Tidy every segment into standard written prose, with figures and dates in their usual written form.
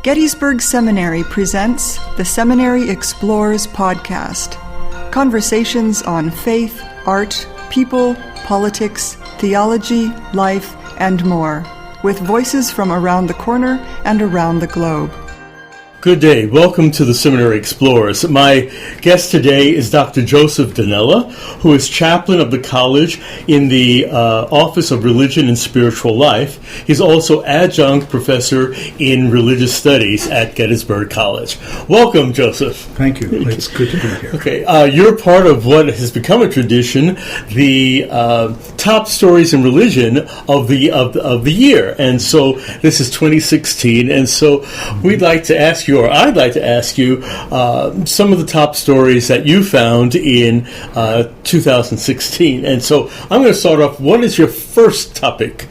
Gettysburg Seminary presents the Seminary Explores podcast. Conversations on faith, art, people, politics, theology, life, and more, with voices from around the corner and around the globe. Good day. Welcome to the Seminary Explorers. My guest today is Dr. Joseph Donnella, who is chaplain of the college in the Office of Religion and Spiritual Life. He's also adjunct professor in religious studies at Gettysburg College. Welcome, Joseph. Thank you. It's good to be here. Okay. You're part of what has become a tradition, the top stories in religion of the year. And so this is 2016. And so we'd like to ask you, or I'd like to ask you, some of the top stories that you found in 2016. And so I'm going to start off. What is your first topic?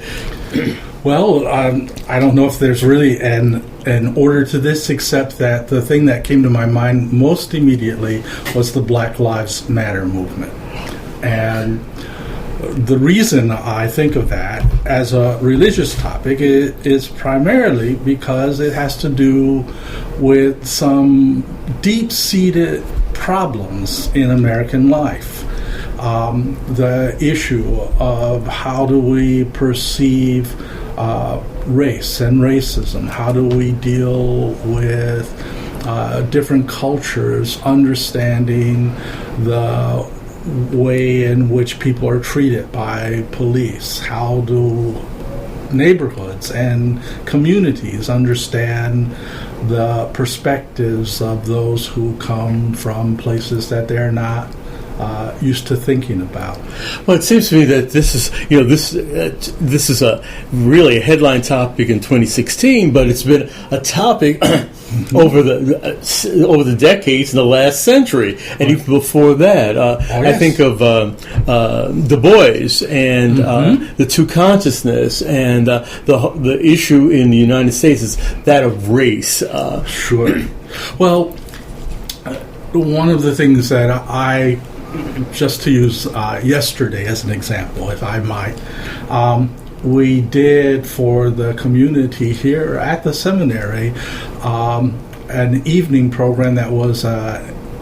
Well, I don't know if there's really an order to this, except that the thing that came to my mind most immediately was the Black Lives Matter movement. And the reason I think of that as a religious topic is primarily because it has to do with some deep-seated problems in American life. The issue of how do we perceive race and racism? How do we deal with different cultures, understanding the way in which people are treated by police? How do neighborhoods and communities understand the perspectives of those who come from places that they're not used to thinking about? Well, it seems to me that this is a really a headline topic in 2016, but it's been a topic over the decades in the last century, and even before that. I think of Du Bois and the two consciousness, and the issue in the United States is that of race. Sure. Well, one of the things that I just to use yesterday as an example, if I might, we did for the community here at the seminary an evening program that was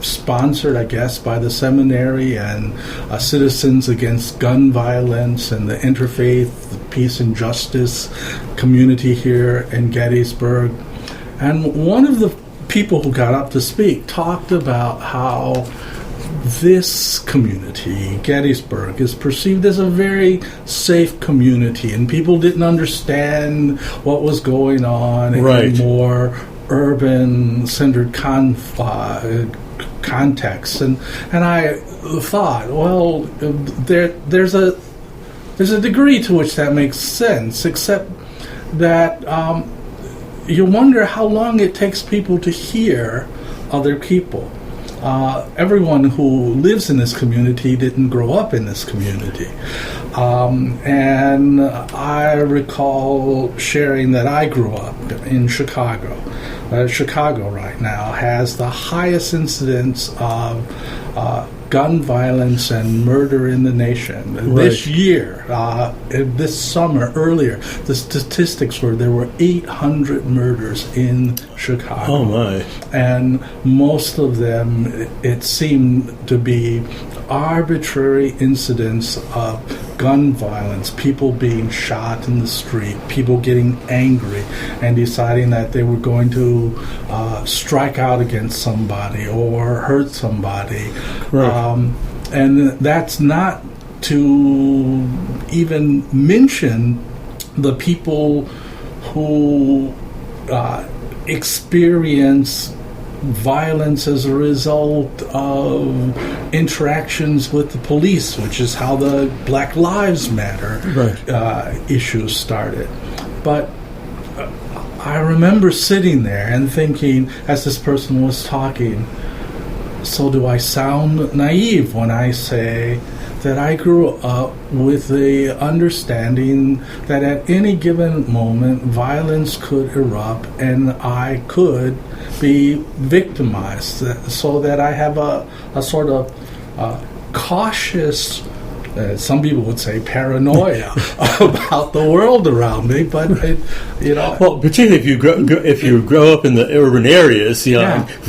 sponsored, I guess, by the seminary and Citizens Against Gun Violence and the Interfaith Peace and Justice community here in Gettysburg. And one of the people who got up to speak talked about how this community, Gettysburg, is perceived as a very safe community, and people didn't understand what was going on in a more urban-centered context. And I thought, well, there's a degree to which that makes sense, except that you wonder how long it takes people to hear other people. Everyone who lives in this community didn't grow up in this community. And I recall sharing that I grew up in Chicago. Chicago right now has the highest incidence of gun violence and murder in the nation. Right. This year, this summer, earlier, the statistics were there were 800 murders in Chicago. Oh, my. And most of them, it seemed to be arbitrary incidents of gun violence, people being shot in the street, people getting angry and deciding that they were going to strike out against somebody or hurt somebody. Right. And that's not to even mention the people who experience violence as a result of interactions with the police, which is how the Black Lives Matter issues started. But I remember sitting there and thinking, as this person was talking, so do I sound naive when I say that I grew up with the understanding that at any given moment violence could erupt and I could be victimized, so that I have a sort of cautious some people would say paranoia about the world around me, but well, particularly if you grow up in the urban areas,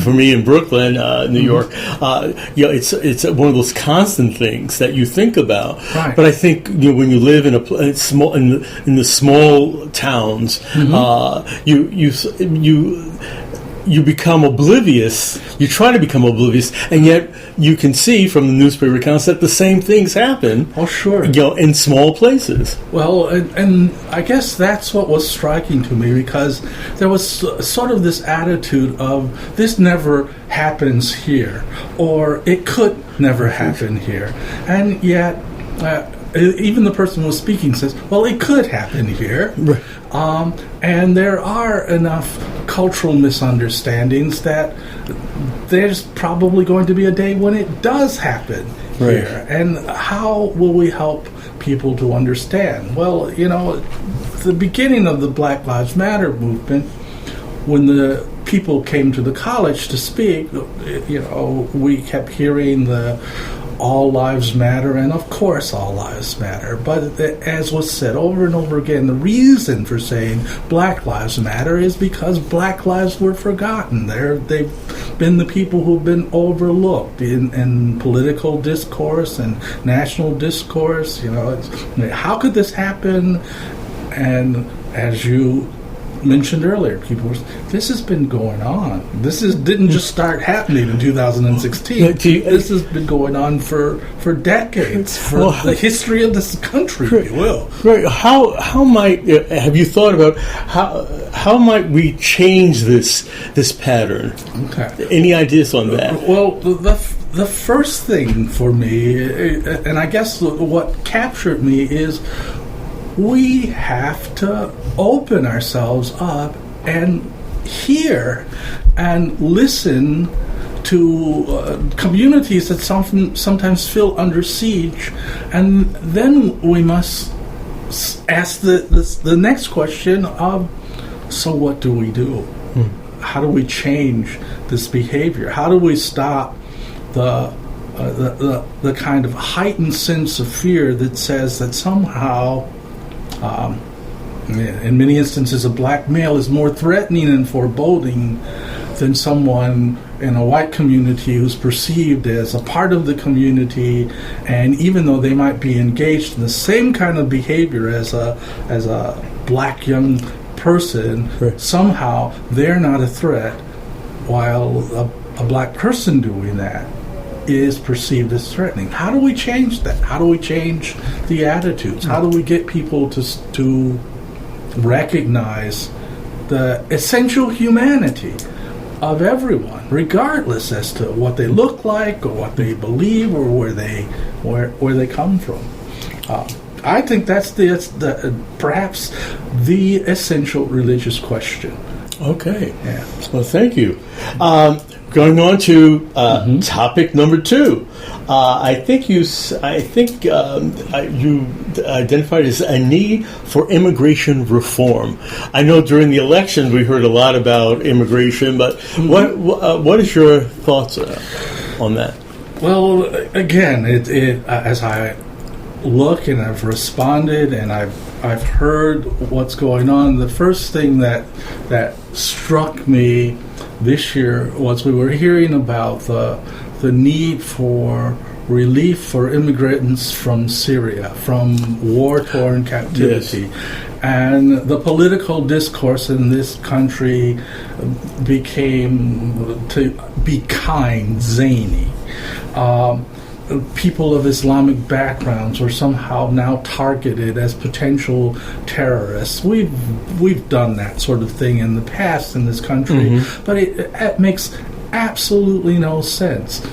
for me in Brooklyn, New York, it's one of those constant things that you think about. Right. But I think when you live in a small in the small towns, you become oblivious. You try to become oblivious, and yet you can see from the newspaper accounts that the same things happen. Oh, sure. In small places. Well, and I guess that's what was striking to me, because there was sort of this attitude of this never happens here, or it could never happen here, and yet even the person who was speaking says, well, it could happen here. Right. And there are enough cultural misunderstandings that there's probably going to be a day when it does happen here. And how will we help people to understand? Well, the beginning of the Black Lives Matter movement, when the people came to the college to speak, we kept hearing the all lives matter, and of course all lives matter. But as was said over and over again, the reason for saying Black Lives Matter is because Black lives were forgotten. They've been the people who've been overlooked in political discourse and national discourse. How could this happen? And as you mentioned earlier, this has been going on. Didn't just start happening in 2016. This has been going on for decades, for the history of this country, if you will. Right. How might have you thought about how might we change this pattern? Okay. Any ideas on that? Well, the first thing for me, and I guess what captured me, is we have to open ourselves up and hear and listen to communities that sometimes feel under siege, and then we must ask the next question of, so what do we do? How do we change this behavior? How do we stop the kind of heightened sense of fear that says that somehow in many instances, a black male is more threatening and foreboding than someone in a white community who's perceived as a part of the community, and even though they might be engaged in the same kind of behavior as a black young person, right, somehow they're not a threat, while a black person doing that is perceived as threatening. How do we change that? How do we change the attitudes? How do we get people to recognize the essential humanity of everyone, regardless as to what they look like or what they believe or where they come from? I think that's perhaps the essential religious question. Okay. Yeah. Well, thank you. Going on to topic number 2, I think you identified as a need for immigration reform. I know during the election we heard a lot about immigration, but what is your thoughts on that? Well, again, it as I look and I've responded and I've heard what's going on, the first thing that struck me this year was we were hearing about the need for relief for immigrants from Syria, from war-torn captivity. Yes. And the political discourse in this country became, to be kind, zany. People of Islamic backgrounds were somehow now targeted as potential terrorists. We've done that sort of thing in the past in this country, but it makes absolutely no sense,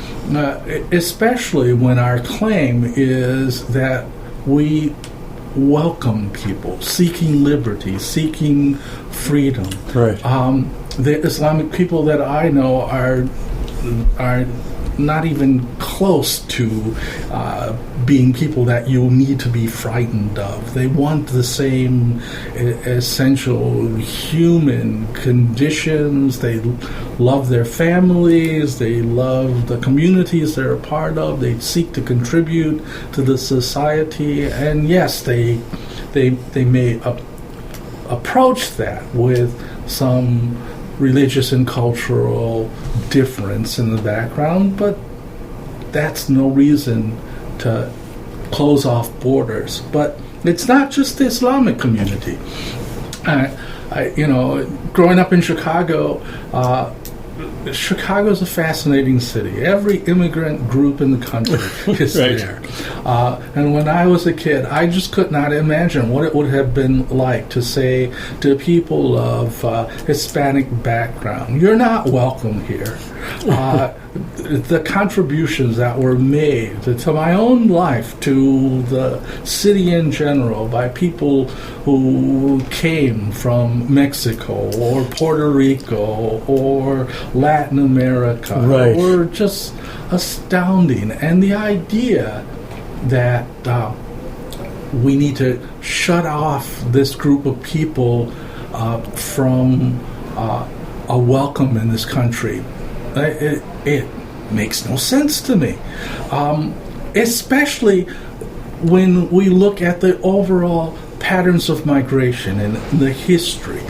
especially when our claim is that we welcome people seeking liberty, seeking freedom. Right. The Islamic people that I know are not even close to being people that you need to be frightened of. They want the same essential human conditions. They love their families. They love the communities they're a part of. They seek to contribute to the society. And yes, they may approach that with some religious and cultural difference in the background, but that's no reason to close off borders. But it's not just the Islamic community. Growing up in Chicago, Chicago's a fascinating city. Every immigrant group in the country is right. there. And when I was a kid, I just could not imagine what it would have been like to say to people of Hispanic background, you're not welcome here. The contributions that were made to my own life, to the city in general, by people who came from Mexico or Puerto Rico or Latin America, right. were just astounding. And the idea that we need to shut off this group of people from a welcome in this country, it makes no sense to me, especially when we look at the overall patterns of migration and the history.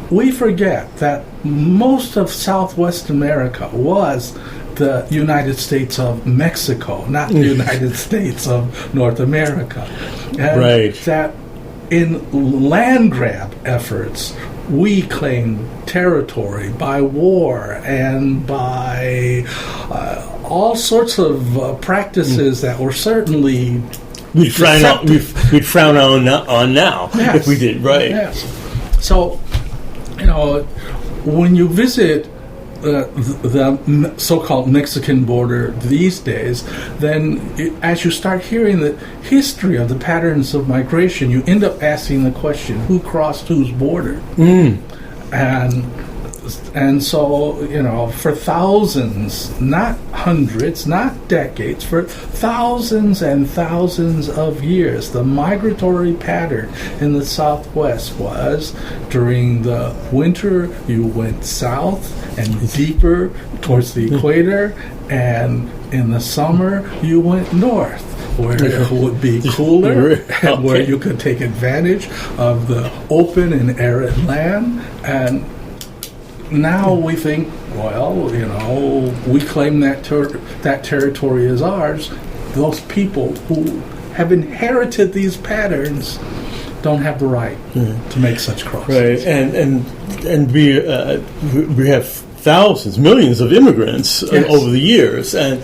We forget that most of Southwest America was the United States of Mexico, not the United States of North America. And right. that in land grab efforts, we claim territory by war and by all sorts of practices that were certainly we'd frown on now yes. if we did, right? Yes. So, when you visit the so-called Mexican border these days, then as you start hearing the history of the patterns of migration, you end up asking the question, who crossed whose border? And so, for thousands, not hundreds, not decades, for thousands and thousands of years, the migratory pattern in the Southwest was during the winter, you went south and deeper towards the equator, and in the summer, you went north, where it would be cooler and where you could take advantage of the open and arid land. And now we think, well, we claim that that territory is ours. Those people who have inherited these patterns don't have the right to make such crosses. Right, and we have thousands, millions of immigrants yes. over the years, and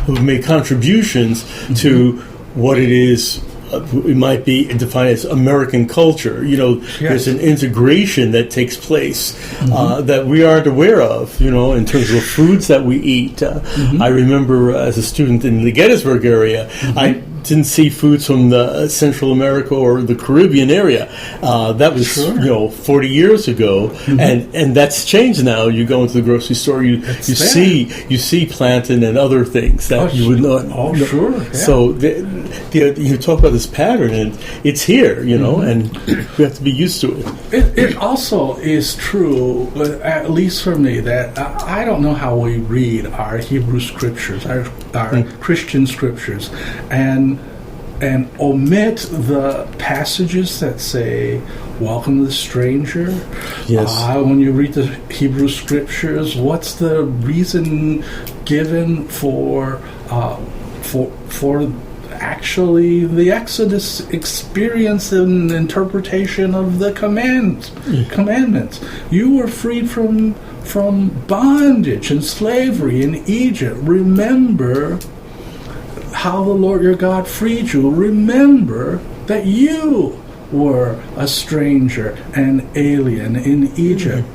who've made contributions to what it is. It might be defined as American culture. Yes. There's an integration that takes place that we aren't aware of, in terms of the foods that we eat. I remember as a student in the Gettysburg area, I didn't see foods from the Central America or the Caribbean area. That was, sure. 40 years ago, and that's changed now. You go into the grocery store, you see plantain and other things that you would not. Oh, sure. Yeah. So you talk about this pattern, and it's here, and we have to be used to it. It also is true, at least for me, that I don't know how we read our Hebrew scriptures, our Christian scriptures, and omit the passages that say, welcome to the stranger. Yes. When you read the Hebrew scriptures, what's the reason given for actually the Exodus experience and interpretation of the commandments? You were freed from bondage and slavery in Egypt. Remember how the Lord your God freed you. Remember that you were a stranger and alien in Egypt.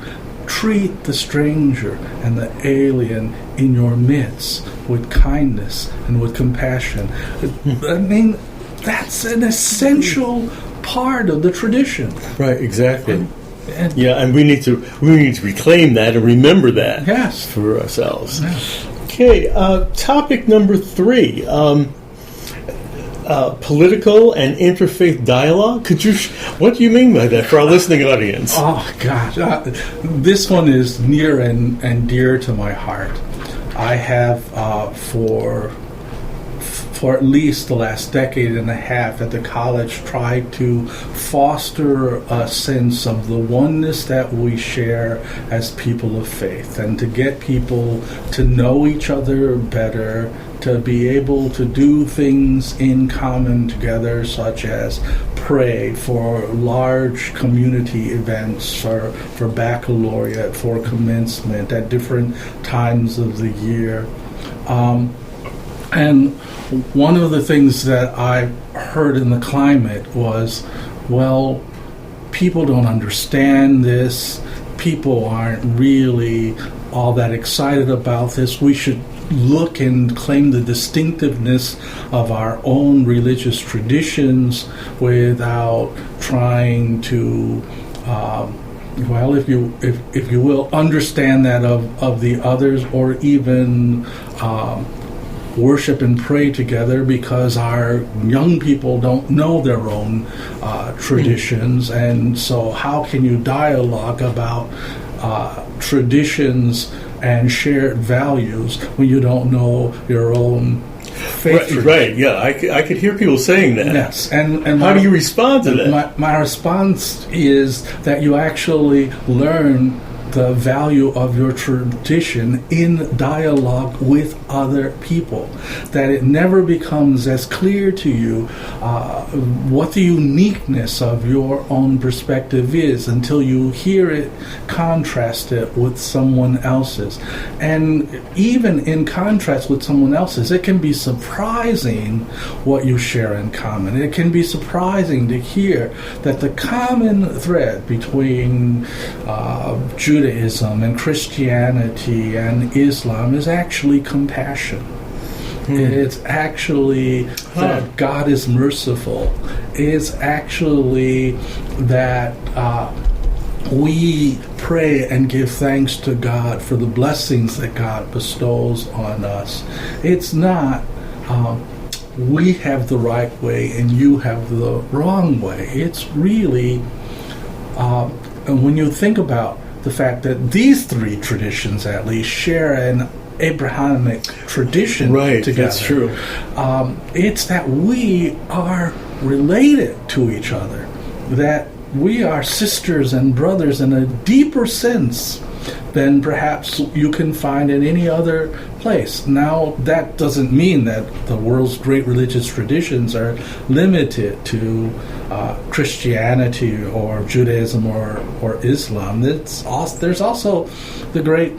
Treat the stranger and the alien in your midst with kindness and with compassion. I mean, that's an essential part of the tradition. Right, exactly. And we need to reclaim that and remember that. Yes. For ourselves. Yes. Okay, topic number 3. Political and interfaith dialogue. Could you? What do you mean by that for our listening audience? Oh gosh, this one is near and dear to my heart. I have for at least the last decade and a half at the college tried to foster a sense of the oneness that we share as people of faith, and to get people to know each other better, to be able to do things in common together, such as pray for large community events, for baccalaureate, for commencement at different times of the year. And one of the things that I heard in the climate was, well, people don't understand this. People aren't really all that excited about this. We should look and claim the distinctiveness of our own religious traditions without trying to, if you will, understand that of the others, or even worship and pray together, because our young people don't know their own traditions. And so how can you dialogue about traditions and shared values when you don't know your own faith? Right, yeah. I could hear people saying that. Yes. And how do you respond to that? My response is that you actually learn the value of your tradition in dialogue with other people, that it never becomes as clear to you what the uniqueness of your own perspective is until you hear it contrasted with someone else's. And even in contrast with someone else's, it can be surprising what you share in common. It can be surprising to hear that the common thread between Judaism and Christianity and Islam is actually compassion. It's actually that God is merciful. It's actually that we pray and give thanks to God for the blessings that God bestows on us. It's not we have the right way and you have the wrong way. It's really, and when you think about the fact that these 3 traditions at least share an Abrahamic tradition together. That's true. It's that we are related to each other, that we are sisters and brothers in a deeper sense than perhaps you can find in any other place. Now, that doesn't mean that the world's great religious traditions are limited to Christianity or Judaism or Islam. There's also the great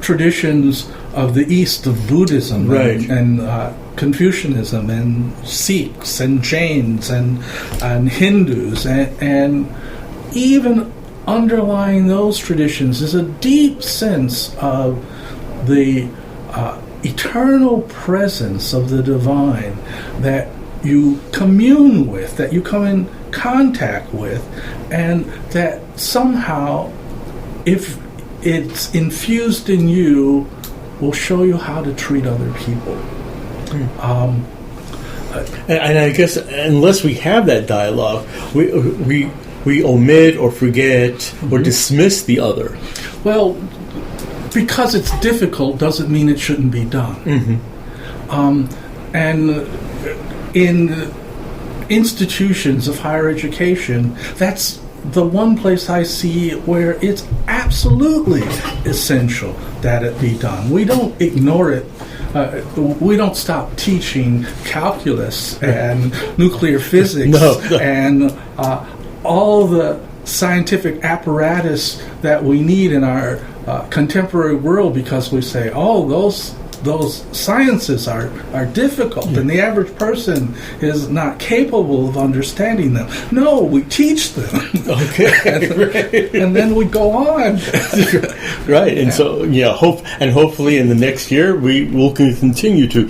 traditions of the East, of Buddhism and Confucianism and Sikhs and Jains and Hindus, and even underlying those traditions is a deep sense of the eternal presence of the divine that you commune with, that you come in contact with, and that somehow, if it's infused in you, will show you how to treat other people. And I guess unless we have that dialogue, we omit or forget or dismiss the other. Well, because it's difficult doesn't mean it shouldn't be done. And in institutions of higher education, that's the one place I see where it's absolutely essential that it be done. We don't ignore it. We don't stop teaching calculus and nuclear physics and all the scientific apparatus that we need in our contemporary world because we say, oh, those sciences are difficult and the average person is not capable of understanding them. No, we teach them. And then we go on. Right. And so, hopefully in the next year we will continue to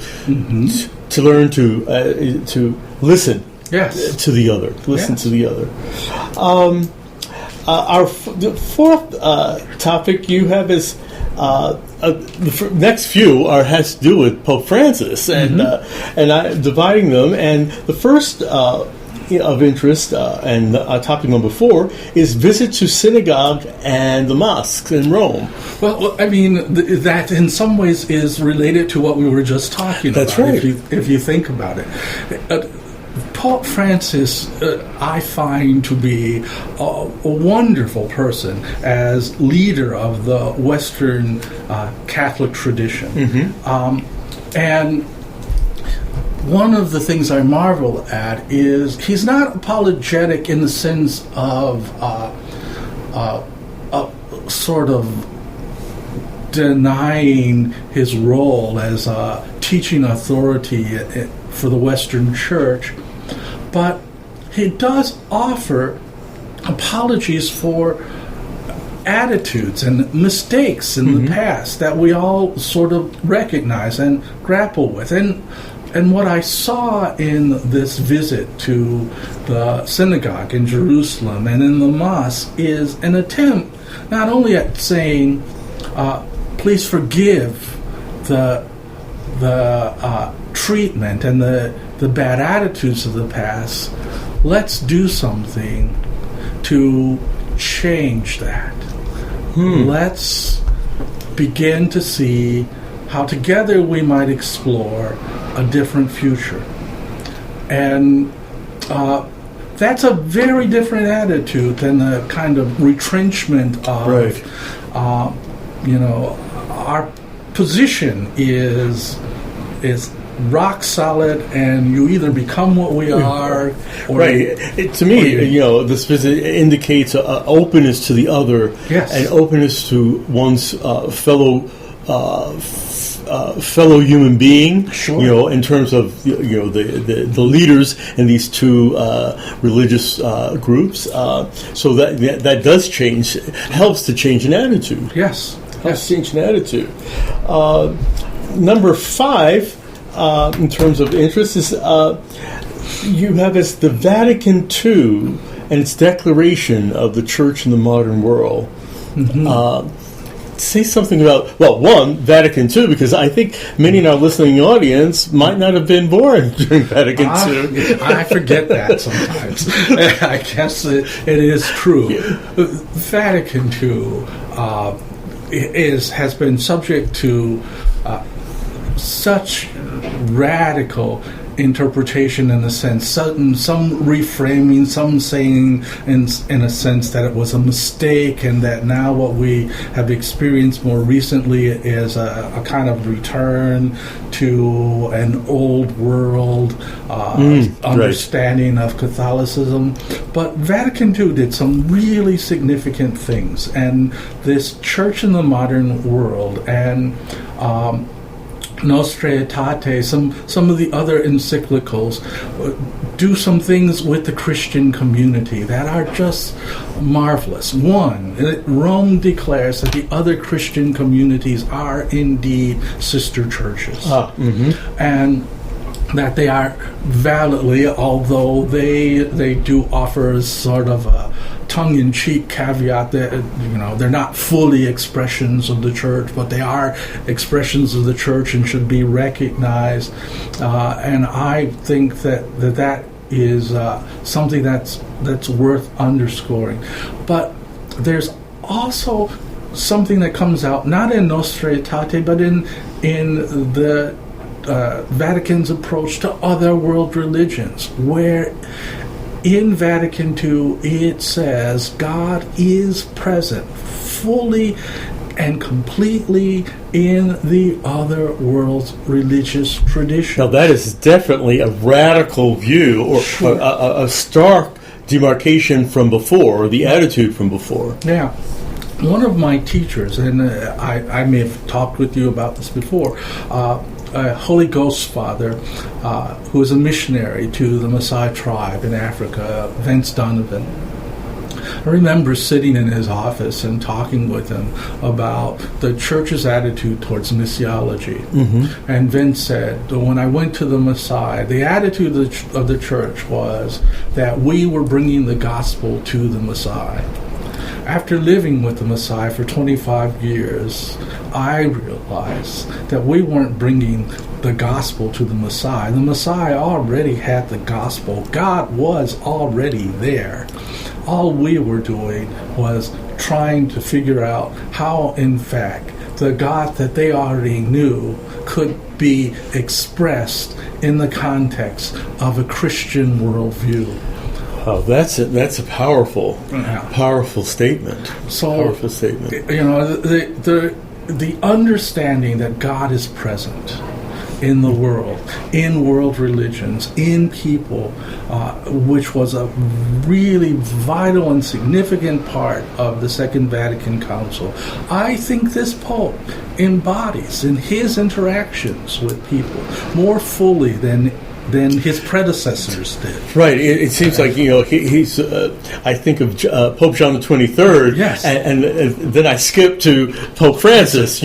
learn to listen to the other. To the other. the fourth topic you have is the next few has to do with Pope Francis, and I'm dividing them. And the first of interest and topic number 4 is visit to synagogue and the mosques in Rome. Well, I mean, that in some ways is related to what we were just talking about. That's right. If you think about it. Pope Francis, I find to be a wonderful person as leader of the Western Catholic tradition. And one of the things I marvel at is he's not apologetic in the sense of sort of denying his role as a teaching authority for the Western Church, but he does offer apologies for attitudes and mistakes in the past that we all sort of recognize and grapple with. And what I saw in this visit to the synagogue in Jerusalem and in the mosque is an attempt not only at saying, please forgive the treatment and the bad attitudes of the past, let's do something to change that. Let's begin to see how together we might explore a different future. And that's a very different attitude than the kind of retrenchment of, our position is rock solid, and you either become what we are, or to me, this visit indicates openness to the other, and openness to one's fellow human being. In terms of the leaders in these two religious groups. So that does change, helps to change an attitude. Yes, helps change an attitude. Number 5. In terms of interest, is you have as the Vatican II and its declaration of the Church in the modern world. Say something about, one, Vatican II, because I think many in our listening audience might not have been born during Vatican II. I forget that sometimes. I guess it is true. Vatican II has been subject to such radical interpretation, in a sense, some reframing, some saying in a sense that it was a mistake, and that now what we have experienced more recently is a kind of return to an old world understanding of Catholicism. But Vatican II did some really significant things, and this Church in the Modern World and Nostra Aetate, some of the other encyclicals do some things with the Christian community that are just marvelous. One, Rome declares that the other Christian communities are indeed sister churches. And that they are validly, although they do offer sort of a tongue-in-cheek caveat that they're not fully expressions of the church, but they are expressions of the church and should be recognized. And I think that is something that's worth underscoring. But there's also something that comes out not in Nostra Aetate, but in the Vatican's approach to other world religions, where in Vatican II it says God is present fully and completely in the other world's religious tradition. Now that is definitely a radical view, or a stark demarcation from before, or the attitude from before. Yeah. One of my teachers, and I may have talked with you about this before, a Holy Ghost father who was a missionary to the Maasai tribe in Africa, Vince Donovan. I remember sitting in his office and talking with him about the church's attitude towards missiology. And Vince said, when I went to the Maasai, the attitude of the church was that we were bringing the gospel to the Maasai. after living with the Messiah for 25 years, I realized that we weren't bringing the gospel to the Messiah. The Messiah already had the gospel. God was already there. All we were doing was trying to figure out how, in fact, the God that they already knew could be expressed in the context of a Christian worldview. Oh, that's a powerful statement. Powerful statement. The understanding that God is present in the world, in world religions, in people, which was a really vital and significant part of the Second Vatican Council. I think this Pope embodies in his interactions with people more fully than his predecessors did. Right. It seems like he's. I think of Pope John the 23rd. Yes. And then I skip to Pope Francis.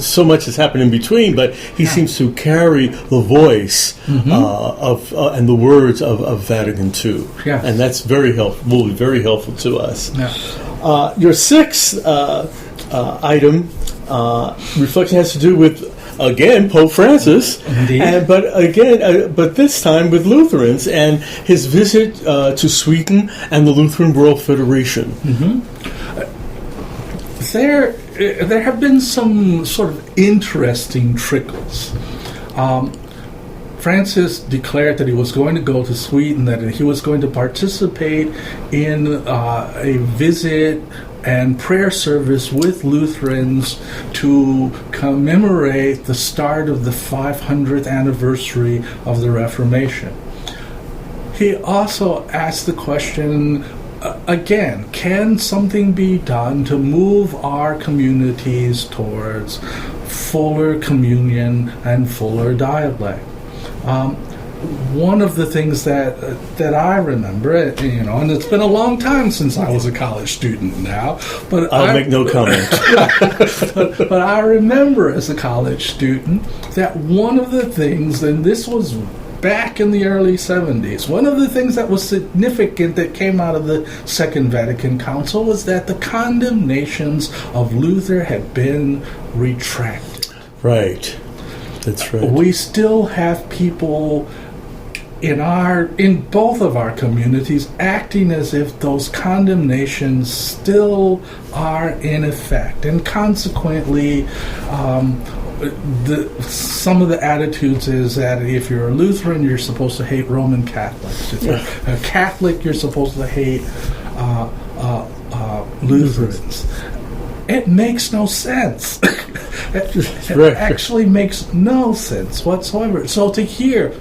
So much has happened in between, but he seems to carry the voice of and the words of Vatican II. Yes. And that's very helpful. Will be very helpful to us. Yeah. Your sixth item reflection has to do with, again, Pope Francis, but this time with Lutherans and his visit to Sweden and the Lutheran World Federation. There have been some sort of interesting trickles. Francis declared that he was going to go to Sweden, that he was going to participate in a visit and prayer service with Lutherans to commemorate the start of the 500th anniversary of the Reformation. He also asked the question, again, can something be done to move our communities towards fuller communion and fuller dialect? One of the things that I remember, and it's been a long time since I was a college student now, but I'll make no comment. but I remember as a college student that one of the things, and this was back in the early 70s, one of the things that was significant that came out of the Second Vatican Council was that the condemnations of Luther had been retracted. Right. That's right. We still have people in both of our communities acting as if those condemnations still are in effect, and consequently some of the attitudes is that if you're a Lutheran, you're supposed to hate Roman Catholics. If you're a Catholic, you're supposed to hate Lutherans. It makes no sense. It actually makes no sense whatsoever. So to hear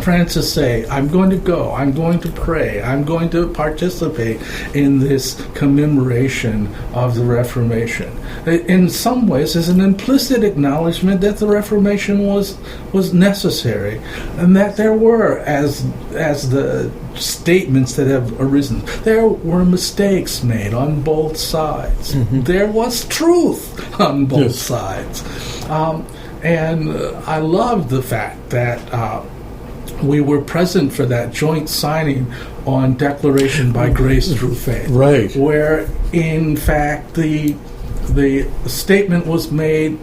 Francis say, I'm going to go, I'm going to pray, I'm going to participate in this commemoration of the Reformation, in some ways is an implicit acknowledgement that the Reformation was necessary, and that there were, as the statements that have arisen, there were mistakes made on both sides. There was truth on both sides. And I love the fact that we were present for that joint signing on Declaration by Grace Through Faith. Right. Where, in fact, the statement was made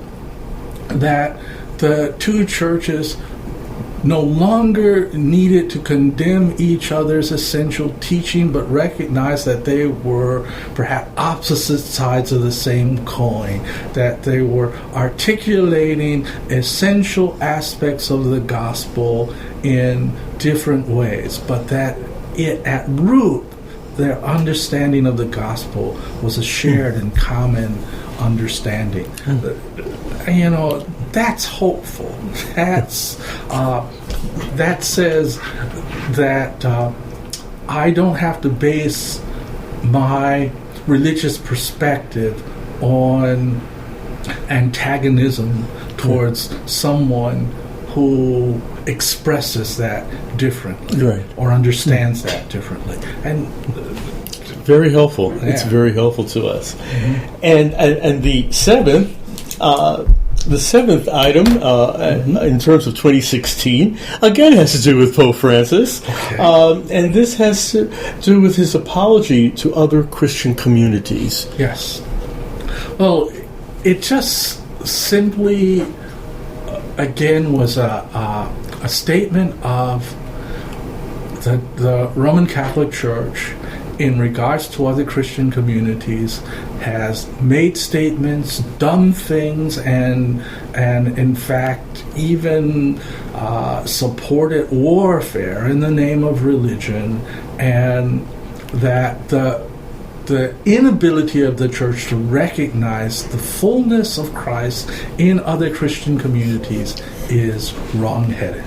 that the two churches no longer needed to condemn each other's essential teaching, but recognized that they were perhaps opposite sides of the same coin, that they were articulating essential aspects of the gospel in different ways, but that at root, their understanding of the gospel was a shared and common understanding. That's hopeful. That says that I don't have to base my religious perspective on antagonism towards someone who expresses that differently, or understands that differently. And very helpful. It's very helpful to us. And the seventh the seventh item, in terms of 2016, again has to do with Pope Francis, and this has to do with his apology to other Christian communities. Yes. Well, it just simply, again, was a statement of the Roman Catholic Church in regards to other Christian communities has made statements, done things, and in fact even supported warfare in the name of religion, and that the inability of the church to recognize the fullness of Christ in other Christian communities is wrong-headed.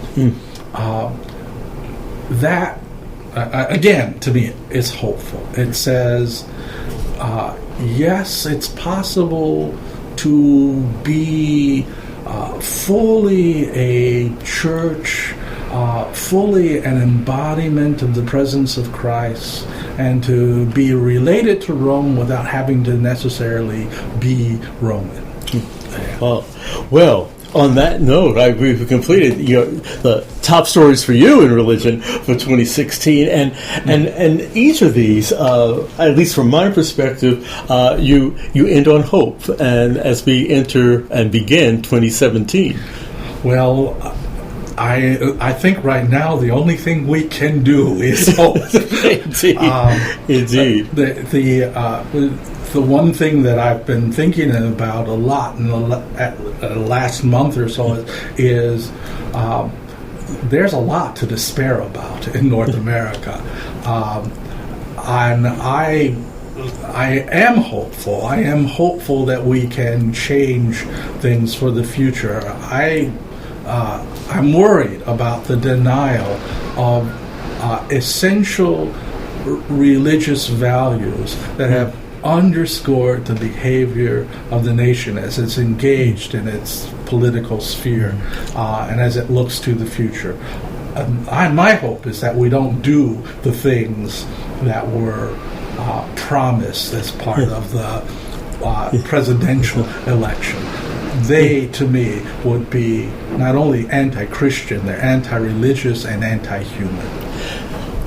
That, again, to me, is hopeful. It says, yes, it's possible to be fully a church, fully an embodiment of the presence of Christ, and to be related to Rome without having to necessarily be Roman. Well, on that note, we've completed the top stories for you in religion for 2016, and each of these, at least from my perspective, you end on hope, and as we enter and begin 2017. Well, I think right now the only thing we can do is hope. Indeed. The one thing that I've been thinking about a lot in the last month or so is there's a lot to despair about in North America, and I am hopeful. I am hopeful that we can change things for the future. I'm worried about the denial of essential religious values that have underscored the behavior of the nation as it's engaged in its political sphere and as it looks to the future. My hope is that we don't do the things that were promised as part of the presidential election. They, to me, would be not only anti-Christian, they're anti-religious and anti-human.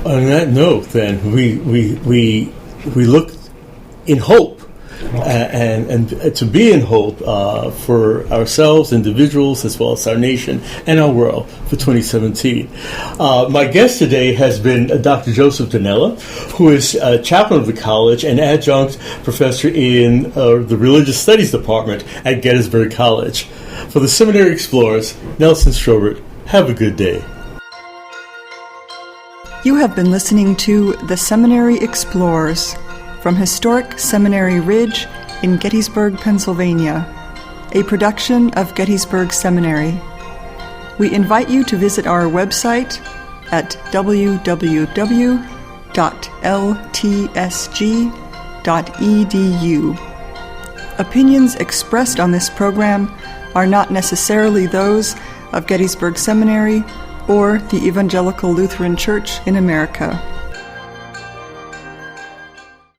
On that note, then, we look in hope, and to be in hope for ourselves, individuals, as well as our nation and our world for 2017. My guest today has been Dr. Joseph Donnella, who is chaplain of the college and adjunct professor in the Religious Studies Department at Gettysburg College. For the Seminary Explorers, Nelson Strobert, have a good day. You have been listening to The Seminary Explorers from historic Seminary Ridge in Gettysburg, Pennsylvania, a production of Gettysburg Seminary. We invite you to visit our website at www.ltsg.edu. Opinions expressed on this program are not necessarily those of Gettysburg Seminary or the Evangelical Lutheran Church in America.